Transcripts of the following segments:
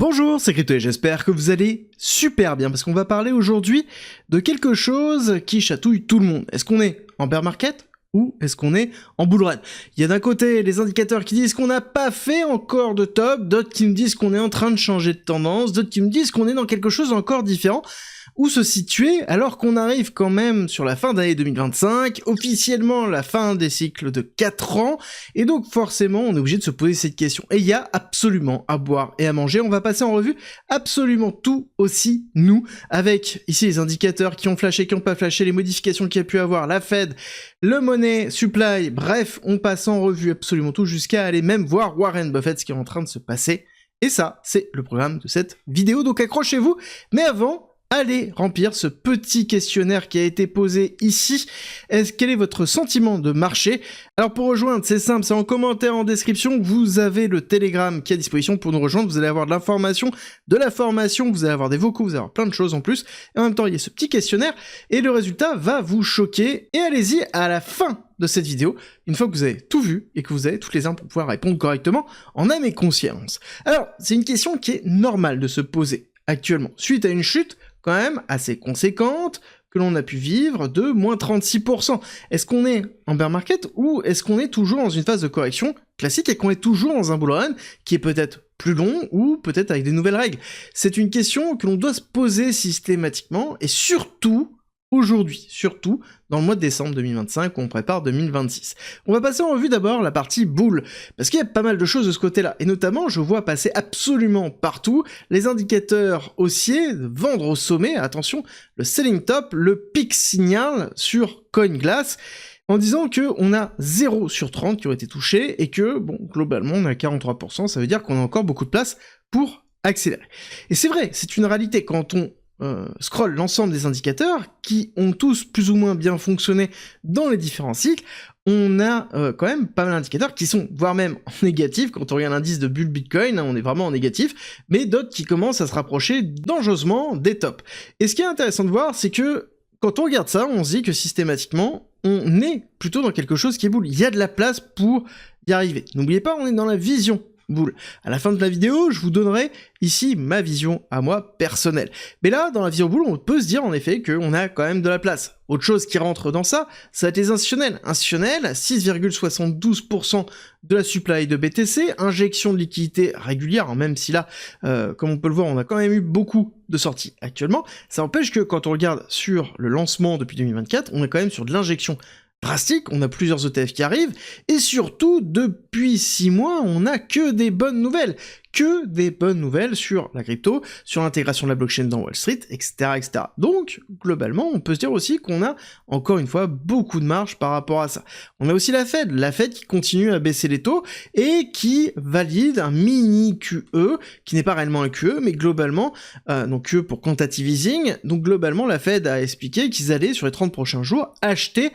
Bonjour, c'est Crypto et j'espère que vous allez super bien parce qu'on va parler aujourd'hui de quelque chose qui chatouille tout le monde. Est-ce qu'on est en bear market ou est-ce qu'on est en bull run? Il y a d'un côté les indicateurs qui disent qu'on n'a pas fait encore de top, d'autres qui me disent qu'on est en train de changer de tendance, d'autres qui me disent qu'on est dans quelque chose encore différent. Où se situer alors qu'on arrive quand même sur la fin d'année 2025, officiellement la fin des cycles de 4 ans, et donc forcément on est obligé de se poser cette question. Et il y a absolument à boire et à manger, on va passer en revue absolument tout aussi nous, avec ici les indicateurs qui ont flashé, qui n'ont pas flashé, les modifications qu'il y a pu avoir, la Fed, le money supply, bref, on passe en revue absolument tout jusqu'à aller même voir Warren Buffett, ce qui est en train de se passer. Et ça, c'est le programme de cette vidéo, donc accrochez-vous, mais avant, allez remplir ce petit questionnaire qui a été posé ici. Quel est votre sentiment de marché? Alors pour rejoindre, c'est simple, c'est en commentaire en description, vous avez le Telegram qui est à disposition pour nous rejoindre, vous allez avoir de l'information, de la formation, vous allez avoir des vocaux, vous allez avoir plein de choses en plus, et en même temps il y a ce petit questionnaire, et le résultat va vous choquer, et allez-y à la fin de cette vidéo, une fois que vous avez tout vu, et que vous avez toutes les armes pour pouvoir répondre correctement, en âme et conscience. Alors, c'est une question qui est normale de se poser actuellement, suite à une chute quand même assez conséquente que l'on a pu vivre de moins 36%. Est-ce qu'on est en bear market ou est-ce qu'on est toujours dans une phase de correction classique et qu'on est toujours dans un bull run qui est peut-être plus long ou peut-être avec des nouvelles règles? C'est une question que l'on doit se poser systématiquement et surtout aujourd'hui, surtout dans le mois de décembre 2025 où on prépare 2026. On va passer en revue d'abord la partie bull, parce qu'il y a pas mal de choses de ce côté-là, et notamment je vois passer absolument partout les indicateurs haussiers, vendre au sommet, attention, le selling top, le peak signal sur CoinGlass, en disant que on a 0 sur 30 qui ont été touchés, et que, bon, globalement on est à 43%, ça veut dire qu'on a encore beaucoup de place pour accélérer. Et c'est vrai, c'est une réalité, quand on scroll l'ensemble des indicateurs qui ont tous plus ou moins bien fonctionné dans les différents cycles, on a quand même pas mal d'indicateurs qui sont voire même en négatif. Quand on regarde l'indice de bull Bitcoin, hein, on est vraiment en négatif, mais d'autres qui commencent à se rapprocher dangereusement des tops. Et ce qui est intéressant de voir, c'est que quand on regarde ça, on se dit que systématiquement, on est plutôt dans quelque chose qui est bull. Il y a de la place pour y arriver. N'oubliez pas, on est dans la vision bull. À la fin de la vidéo, je vous donnerai ici ma vision à moi personnelle. Mais là, dans la vision bull, on peut se dire en effet qu'on a quand même de la place. Autre chose qui rentre dans ça, ça va être les institutionnels. Institutionnels, 6,72% de la supply de BTC, injection de liquidité régulière, hein, même si là, comme on peut le voir, on a quand même eu beaucoup de sorties actuellement. Ça empêche que quand on regarde sur le lancement depuis 2024, on est quand même sur de l'injection drastique, on a plusieurs ETF qui arrivent, et surtout, depuis 6 mois, on n'a que des bonnes nouvelles sur la crypto, sur l'intégration de la blockchain dans Wall Street, etc., etc. Donc, globalement, on peut se dire aussi qu'on a, encore une fois, beaucoup de marge par rapport à ça. On a aussi la Fed qui continue à baisser les taux, et qui valide un mini QE, qui n'est pas réellement un QE, mais globalement, donc QE pour quantitative easing, donc globalement, la Fed a expliqué qu'ils allaient, sur les 30 prochains jours, acheter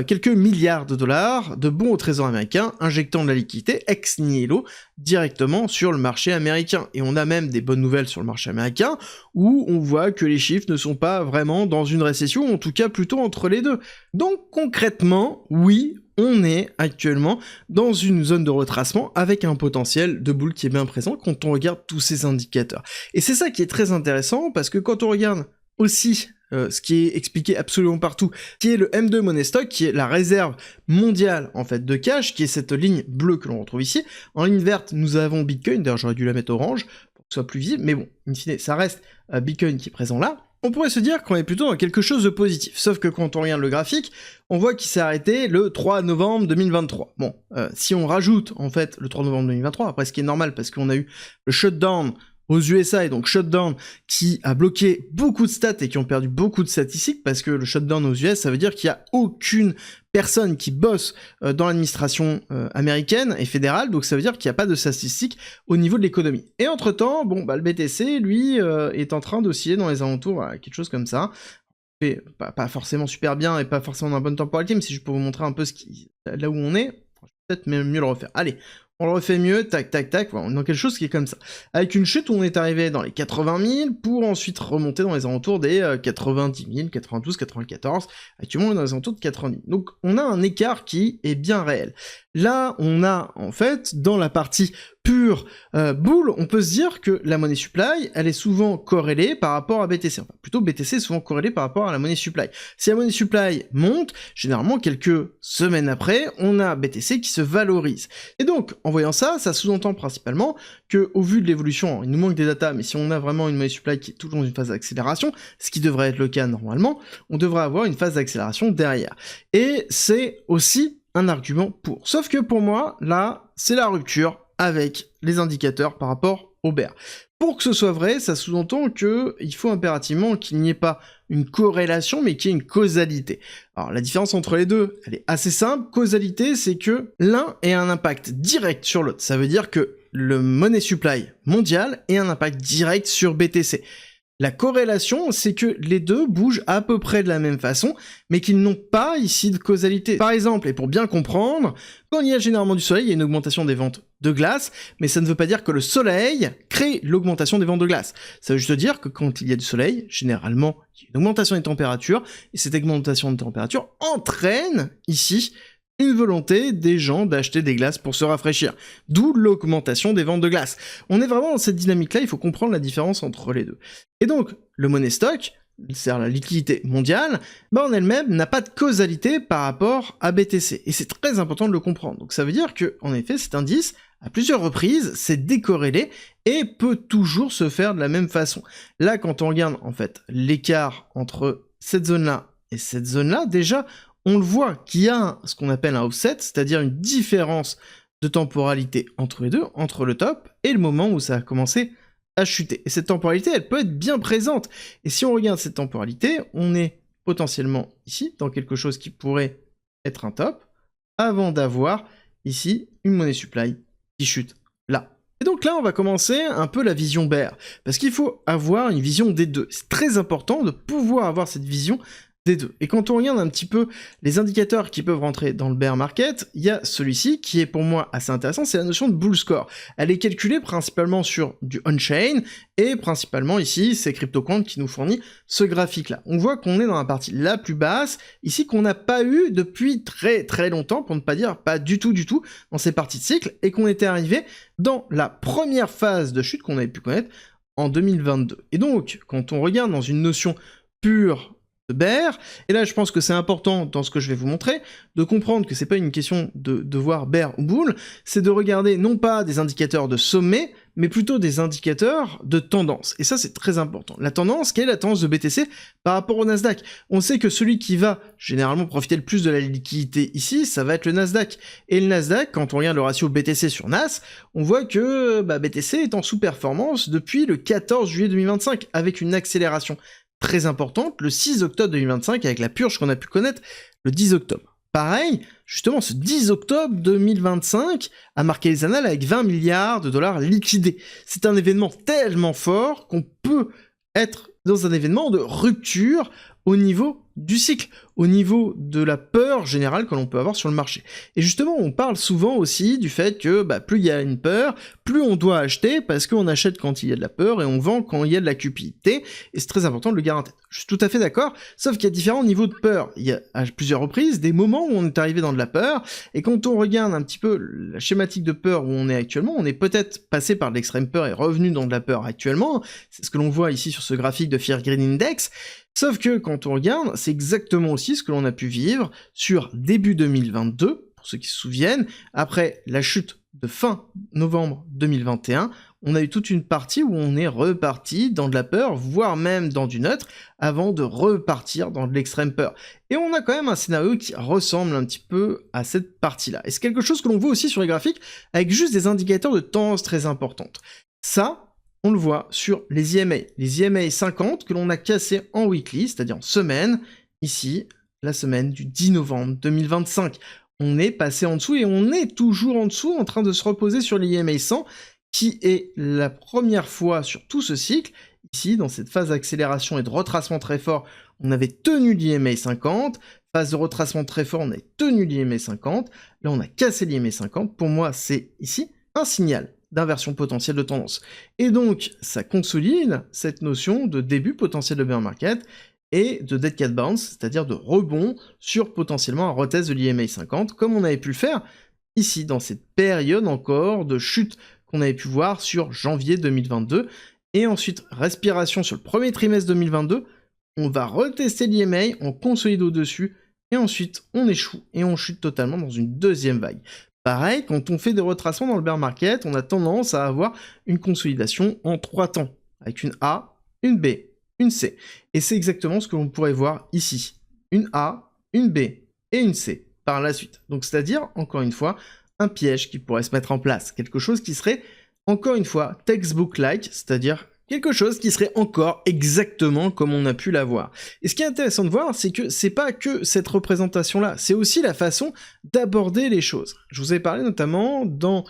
quelques milliards de dollars de bons au trésor américain, injectant de la liquidité ex nihilo directement sur le marché américain. Et on a même des bonnes nouvelles sur le marché américain, où on voit que les chiffres ne sont pas vraiment dans une récession, en tout cas plutôt entre les deux. Donc concrètement, oui, on est actuellement dans une zone de retracement avec un potentiel de bull qui est bien présent quand on regarde tous ces indicateurs. Et c'est ça qui est très intéressant, parce que quand on regarde aussi ce qui est expliqué absolument partout, qui est le M2 Money Stock, qui est la réserve mondiale en fait de cash, qui est cette ligne bleue que l'on retrouve ici. En ligne verte, nous avons Bitcoin, d'ailleurs j'aurais dû la mettre orange pour que ce soit plus visible, mais bon, in fine, ça reste Bitcoin qui est présent là. On pourrait se dire qu'on est plutôt dans quelque chose de positif, sauf que quand on regarde le graphique, on voit qu'il s'est arrêté le 3 novembre 2023. Bon, si on rajoute en fait le 3 novembre 2023, après ce qui est normal parce qu'on a eu le shutdown aux USA, et donc shutdown qui a bloqué beaucoup de stats et qui ont perdu beaucoup de statistiques, parce que le shutdown aux US, ça veut dire qu'il n'y a aucune personne qui bosse dans l'administration américaine et fédérale, donc ça veut dire qu'il n'y a pas de statistiques au niveau de l'économie. Et entre-temps, bon, bah, le BTC, lui, est en train d'osciller dans les alentours, quelque chose comme ça. Fait pas forcément super bien et pas forcément dans la bonne temporalité, mais c'est juste pour vous montrer un peu là où on est. Peut-être même mieux le refaire. Allez, on le refait mieux, tac, tac, tac, voilà, on est dans quelque chose qui est comme ça. Avec une chute où on est arrivé dans les 80 000, pour ensuite remonter dans les alentours des 90 000, 92, 94, actuellement on est dans les alentours de 90 000. Donc on a un écart qui est bien réel. Là, on a en fait, dans la partie pure boule, on peut se dire que la money supply, elle est souvent corrélée par rapport à BTC. Enfin, plutôt BTC est souvent corrélé par rapport à la money supply. Si la money supply monte, généralement quelques semaines après, on a BTC qui se valorise. Et donc, en voyant ça, ça sous-entend principalement que, au vu de l'évolution, il nous manque des datas, mais si on a vraiment une money supply qui est toujours dans une phase d'accélération, ce qui devrait être le cas normalement, on devrait avoir une phase d'accélération derrière. Et c'est aussi un argument pour. Sauf que pour moi, là, c'est la rupture avec les indicateurs par rapport au bear. Pour que ce soit vrai, ça sous-entend qu'il faut impérativement qu'il n'y ait pas une corrélation, mais qu'il y ait une causalité. Alors la différence entre les deux, elle est assez simple. Causalité, c'est que l'un ait un impact direct sur l'autre. Ça veut dire que le money supply mondial ait un impact direct sur BTC. La corrélation, c'est que les deux bougent à peu près de la même façon, mais qu'ils n'ont pas ici de causalité. Par exemple, et pour bien comprendre, quand il y a généralement du soleil, il y a une augmentation des ventes de glace, mais ça ne veut pas dire que le soleil crée l'augmentation des ventes de glace. Ça veut juste dire que quand il y a du soleil, généralement, il y a une augmentation des températures, et cette augmentation de température entraîne, ici, une volonté des gens d'acheter des glaces pour se rafraîchir. D'où l'augmentation des ventes de glace. On est vraiment dans cette dynamique-là, il faut comprendre la différence entre les deux. Et donc, le money stock, c'est-à-dire la liquidité mondiale, en elle-même n'a pas de causalité par rapport à BTC. Et c'est très important de le comprendre. Donc ça veut dire que, en effet, cet indice, à plusieurs reprises, c'est décorrélé et peut toujours se faire de la même façon. Là, quand on regarde, en fait, l'écart entre cette zone-là et cette zone-là, déjà, on le voit qu'il y a ce qu'on appelle un offset, c'est-à-dire une différence de temporalité entre les deux, entre le top et le moment où ça a commencé à chuter. Et cette temporalité, elle peut être bien présente. Et si on regarde cette temporalité, on est potentiellement ici, dans quelque chose qui pourrait être un top, avant d'avoir ici une money supply qui chute là. Et donc là, on va commencer un peu la vision bear, parce qu'il faut avoir une vision des deux. C'est très important de pouvoir avoir cette vision des deux. Et quand on regarde un petit peu les indicateurs qui peuvent rentrer dans le bear market, il y a celui-ci qui est pour moi assez intéressant, c'est la notion de bull score. Elle est calculée principalement sur du on-chain, et principalement ici, c'est CryptoQuant qui nous fournit ce graphique-là. On voit qu'on est dans la partie la plus basse, ici qu'on n'a pas eu depuis très très longtemps, pour ne pas dire pas du tout dans ces parties de cycle, et qu'on était arrivé dans la première phase de chute qu'on avait pu connaître en 2022. Et donc, quand on regarde dans une notion pure de bear, et là je pense que c'est important dans ce que je vais vous montrer, de comprendre que c'est pas une question de voir bear ou bull, c'est de regarder non pas des indicateurs de sommet, mais plutôt des indicateurs de tendance. Et ça c'est très important. La tendance, quelle est la tendance de BTC par rapport au Nasdaq? On sait que celui qui va généralement profiter le plus de la liquidité ici, ça va être le Nasdaq. Et le Nasdaq, quand on regarde le ratio BTC sur Nas, on voit que BTC est en sous-performance depuis le 14 juillet 2025, avec une accélération très importante, le 6 octobre 2025, avec la purge qu'on a pu connaître le 10 octobre. Pareil, justement, ce 10 octobre 2025 a marqué les annales avec 20 milliards de dollars liquidés. C'est un événement tellement fort qu'on peut être dans un événement de rupture au niveau du cycle, au niveau de la peur générale que l'on peut avoir sur le marché. Et justement, on parle souvent aussi du fait que plus il y a une peur, plus on doit acheter, parce qu'on achète quand il y a de la peur et on vend quand il y a de la cupidité, et c'est très important de le garder en tête. Je suis tout à fait d'accord, sauf qu'il y a différents niveaux de peur. Il y a à plusieurs reprises des moments où on est arrivé dans de la peur, et quand on regarde un petit peu la schématique de peur où on est actuellement, on est peut-être passé par l'extrême peur et revenu dans de la peur actuellement, c'est ce que l'on voit ici sur ce graphique de Fear Green Index. Sauf que quand on regarde, c'est exactement aussi ce que l'on a pu vivre sur début 2022, pour ceux qui se souviennent, après la chute de fin novembre 2021, on a eu toute une partie où on est reparti dans de la peur, voire même dans du neutre, avant de repartir dans de l'extrême peur. Et on a quand même un scénario qui ressemble un petit peu à cette partie-là. Et c'est quelque chose que l'on voit aussi sur les graphiques, avec juste des indicateurs de tendance très importantes. Ça, on le voit sur les EMA 50 que l'on a cassé en weekly, c'est-à-dire en semaine, ici, la semaine du 10 novembre 2025. On est passé en dessous et on est toujours en dessous en train de se reposer sur les EMA 100, qui est la première fois sur tout ce cycle, ici, dans cette phase d'accélération et de retracement très fort, on avait tenu l'EMA 50, phase de retracement très fort, on avait tenu l'EMA 50, là on a cassé l'EMA 50, pour moi c'est ici un signal d'inversion potentielle de tendance. Et donc, ça consolide cette notion de début potentiel de bear market et de dead cat bounce, c'est-à-dire de rebond sur potentiellement un retest de l'EMA 50, comme on avait pu le faire ici, dans cette période encore de chute qu'on avait pu voir sur janvier 2022, et ensuite respiration sur le premier trimestre 2022, on va retester l'EMA, on consolide au-dessus, et ensuite on échoue et on chute totalement dans une deuxième vague. Pareil, quand on fait des retracements dans le bear market, on a tendance à avoir une consolidation en 3 temps, avec une A, une B, une C. Et c'est exactement ce que l'on pourrait voir ici. Une A, une B et une C par la suite. Donc c'est-à-dire, encore une fois, un piège qui pourrait se mettre en place. Quelque chose qui serait, encore une fois, textbook-like, c'est-à-dire quelque chose qui serait encore exactement comme on a pu l'avoir. Et ce qui est intéressant de voir, c'est que c'est pas que cette représentation-là, c'est aussi la façon d'aborder les choses. Je vous avais parlé notamment dans,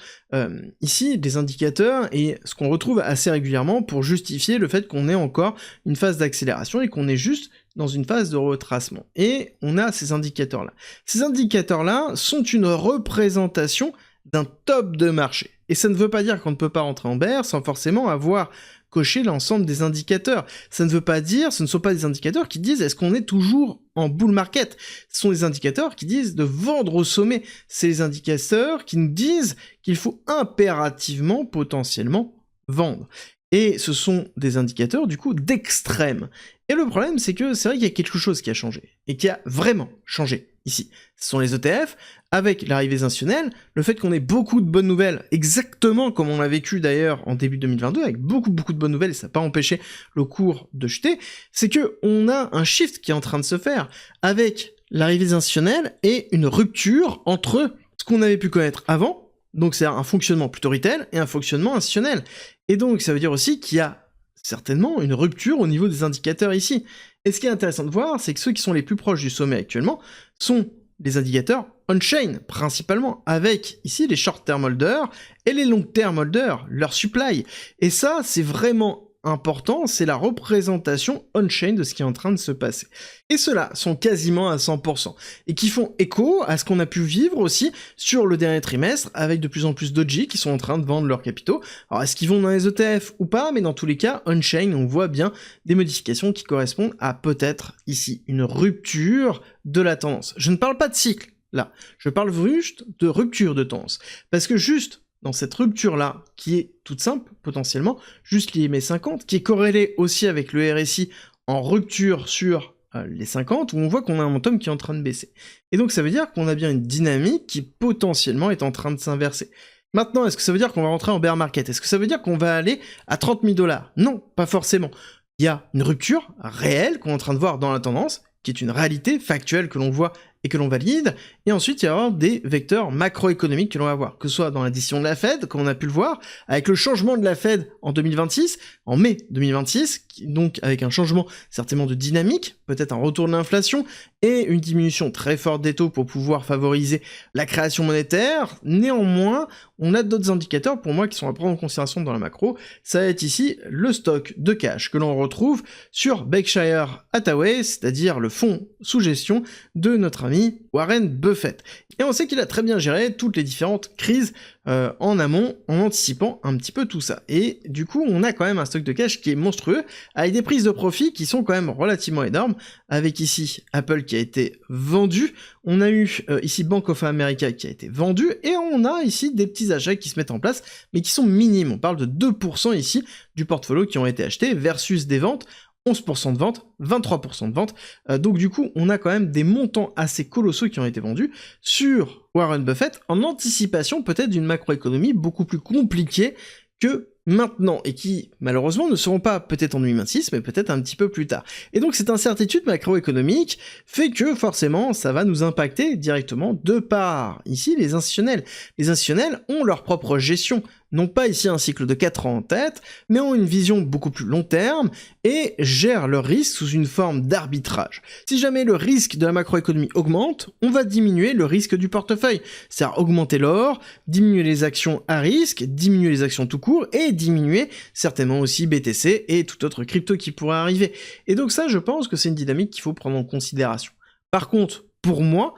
ici, des indicateurs, et ce qu'on retrouve assez régulièrement pour justifier le fait qu'on ait encore une phase d'accélération et qu'on est juste dans une phase de retracement. Et on a ces indicateurs-là. Ces indicateurs-là sont une représentation d'un top de marché. Et ça ne veut pas dire qu'on ne peut pas rentrer en bear sans forcément avoir coché l'ensemble des indicateurs. Ça ne veut pas dire, ce ne sont pas des indicateurs qui disent est-ce qu'on est toujours en bull market. Ce sont des indicateurs qui disent de vendre au sommet. C'est les indicateurs qui nous disent qu'il faut impérativement, potentiellement, vendre. Et ce sont des indicateurs, du coup, d'extrême. Et le problème, c'est que c'est vrai qu'il y a quelque chose qui a changé, et qui a vraiment changé ici. Ce sont les ETF, avec l'arrivée des institutionnels, le fait qu'on ait beaucoup de bonnes nouvelles, exactement comme on l'a vécu d'ailleurs en début 2022, avec beaucoup de bonnes nouvelles, et ça n'a pas empêché le cours de chuter, c'est que on a un shift qui est en train de se faire, avec l'arrivée des institutionnels et une rupture entre ce qu'on avait pu connaître avant, donc c'est un fonctionnement plutôt retail, et un fonctionnement institutionnel. Et donc ça veut dire aussi qu'il y a certainement une rupture au niveau des indicateurs ici. Et ce qui est intéressant de voir, c'est que ceux qui sont les plus proches du sommet actuellement sont les indicateurs on-chain, principalement, avec ici les short-term holders et les long-term holders, leur supply. Et ça, c'est vraiment important, c'est la représentation on-chain de ce qui est en train de se passer. Et ceux-là sont quasiment à 100%, et qui font écho à ce qu'on a pu vivre aussi sur le dernier trimestre, avec de plus en plus d'OG qui sont en train de vendre leurs capitaux. Alors est-ce qu'ils vont dans les ETF ou pas, mais dans tous les cas, on-chain, on voit bien des modifications qui correspondent à peut-être ici une rupture de la tendance. Je ne parle pas de cycle, là, je parle juste de rupture de tendance, parce que juste dans cette rupture-là, qui est toute simple, potentiellement, juste l'IMA 50, qui est corrélée aussi avec le RSI en rupture sur les 50, où on voit qu'on a un momentum qui est en train de baisser. Et donc ça veut dire qu'on a bien une dynamique qui potentiellement est en train de s'inverser. Maintenant, est-ce que ça veut dire qu'on va rentrer en bear market? Est-ce que ça veut dire qu'on va aller à 30 000 $? Non, pas forcément. Il y a une rupture réelle qu'on est en train de voir dans la tendance, qui est une réalité factuelle que l'on voit et que l'on valide, et ensuite il y aura des vecteurs macroéconomiques que l'on va voir, que ce soit dans la décision de la Fed, comme on a pu le voir, avec le changement de la Fed en 2026, en mai 2026, donc avec un changement certainement de dynamique, peut-être un retour de l'inflation, et une diminution très forte des taux pour pouvoir favoriser la création monétaire. Néanmoins, on a d'autres indicateurs pour moi qui sont à prendre en considération dans la macro. Ça va être ici le stock de cash que l'on retrouve sur Berkshire Hathaway, c'est-à-dire le fonds sous gestion de notre ami Warren Buffett. Et on sait qu'il a très bien géré toutes les différentes crises en amont, en anticipant un petit peu tout ça. Et du coup, on a quand même un stock de cash qui est monstrueux, avec des prises de profit qui sont quand même relativement énormes, avec ici Apple qui a été vendu, on a eu ici Bank of America qui a été vendu, et on a ici des petits achats qui se mettent en place, mais qui sont minimes. On parle de 2% ici du portfolio qui ont été achetés, versus des ventes 11% de vente, 23% de vente, donc du coup on a quand même des montants assez colossaux qui ont été vendus sur Warren Buffett en anticipation peut-être d'une macroéconomie beaucoup plus compliquée que maintenant, et qui malheureusement ne seront pas peut-être en 2026, mais peut-être un petit peu plus tard. Et donc cette incertitude macroéconomique fait que forcément ça va nous impacter directement de par ici les institutionnels. Les institutionnels ont leur propre gestion, n'ont pas ici un cycle de 4 ans en tête, mais ont une vision beaucoup plus long terme et gèrent leur risque sous une forme d'arbitrage. Si jamais le risque de la macroéconomie augmente, on va diminuer le risque du portefeuille, c'est-à-dire augmenter l'or, diminuer les actions à risque, diminuer les actions tout court et diminuer certainement aussi BTC et tout autre crypto qui pourrait arriver. Et donc ça, je pense que c'est une dynamique qu'il faut prendre en considération. Par contre, pour moi,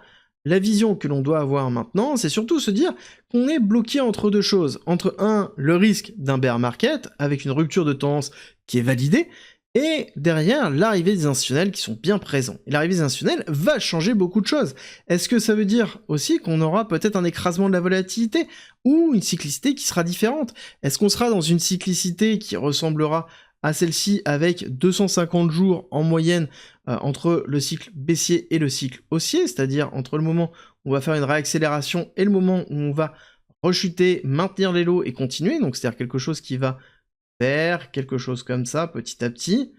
la vision que l'on doit avoir maintenant, c'est surtout se dire qu'on est bloqué entre deux choses. Entre le risque d'un bear market, avec une rupture de tendance qui est validée, et derrière, l'arrivée des institutionnels qui sont bien présents. Et l'arrivée des institutionnels va changer beaucoup de choses. Est-ce que ça veut dire aussi qu'on aura peut-être un écrasement de la volatilité ou une cyclicité qui sera différente? Est-ce qu'on sera dans une cyclicité qui ressemblera à celle-ci avec 250 jours en moyenne entre le cycle baissier et le cycle haussier, c'est-à-dire entre le moment où on va faire une réaccélération et le moment où on va rechuter, maintenir les lots et continuer, donc c'est-à-dire quelque chose qui va faire quelque chose comme ça, petit à petit,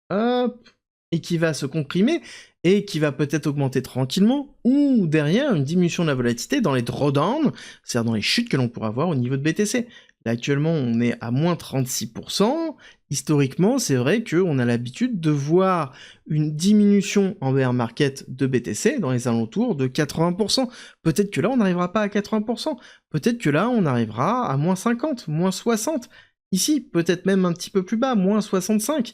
hop, et qui va se comprimer, et qui va peut-être augmenter tranquillement, ou derrière une diminution de la volatilité dans les drawdowns, c'est-à-dire dans les chutes que l'on pourra avoir au niveau de BTC. Là, actuellement, on est à moins 36%. Historiquement, c'est vrai qu'on a l'habitude de voir une diminution en bear market de BTC dans les alentours de 80%. Peut-être que là, on n'arrivera pas à 80%. Peut-être que là, on arrivera à moins 50, moins 60. Ici, peut-être même un petit peu plus bas, moins 65.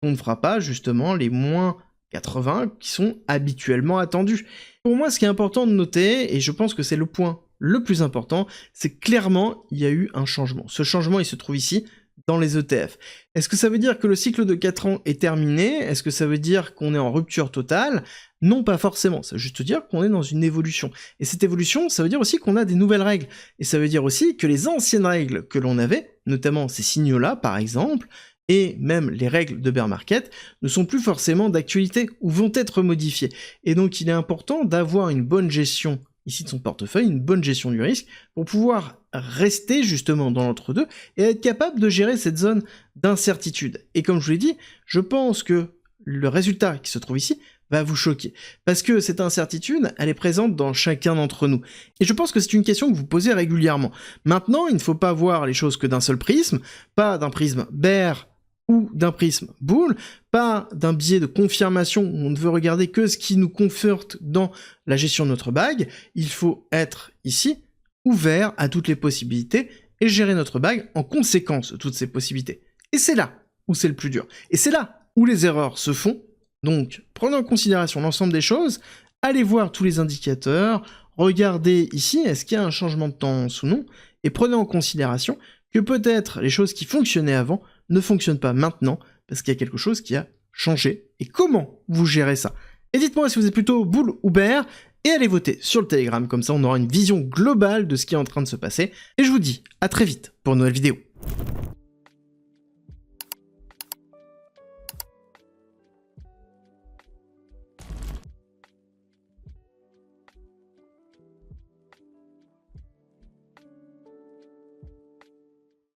On ne fera pas, justement, les moins 80 qui sont habituellement attendus. Pour moi, ce qui est important de noter, et je pense que c'est le point le plus important, c'est clairement, il y a eu un changement. Ce changement, il se trouve ici, dans les ETF. Est-ce que ça veut dire que le cycle de 4 ans est terminé? Est-ce que ça veut dire qu'on est en rupture totale? Non, pas forcément. Ça veut juste dire qu'on est dans une évolution. Et cette évolution, ça veut dire aussi qu'on a des nouvelles règles. Et ça veut dire aussi que les anciennes règles que l'on avait, notamment ces signaux-là, par exemple, et même les règles de bear market, ne sont plus forcément d'actualité ou vont être modifiées. Et donc, il est important d'avoir une bonne gestion ici de son portefeuille, une bonne gestion du risque, pour pouvoir rester justement dans l'entre-deux et être capable de gérer cette zone d'incertitude. Et comme je vous l'ai dit, je pense que le résultat qui se trouve ici va vous choquer. Parce que cette incertitude, elle est présente dans chacun d'entre nous. Et je pense que c'est une question que vous posez régulièrement. Maintenant, il ne faut pas voir les choses que d'un seul prisme, pas d'un prisme bear ou d'un prisme bull, pas d'un biais de confirmation où on ne veut regarder que ce qui nous conforte dans la gestion de notre bague. Il faut être ici ouvert à toutes les possibilités et gérer notre bague en conséquence de toutes ces possibilités. Et c'est là où c'est le plus dur. Et c'est là où les erreurs se font. Donc, prenez en considération l'ensemble des choses, allez voir tous les indicateurs, regardez ici, est-ce qu'il y a un changement de tendance ou non, et prenez en considération que peut-être les choses qui fonctionnaient avant ne fonctionnent pas maintenant, parce qu'il y a quelque chose qui a changé. Et comment vous gérez ça? Et dites-moi si vous êtes plutôt bull ou bear, et allez voter sur le Telegram, comme ça on aura une vision globale de ce qui est en train de se passer. Et je vous dis à très vite pour une nouvelle vidéo.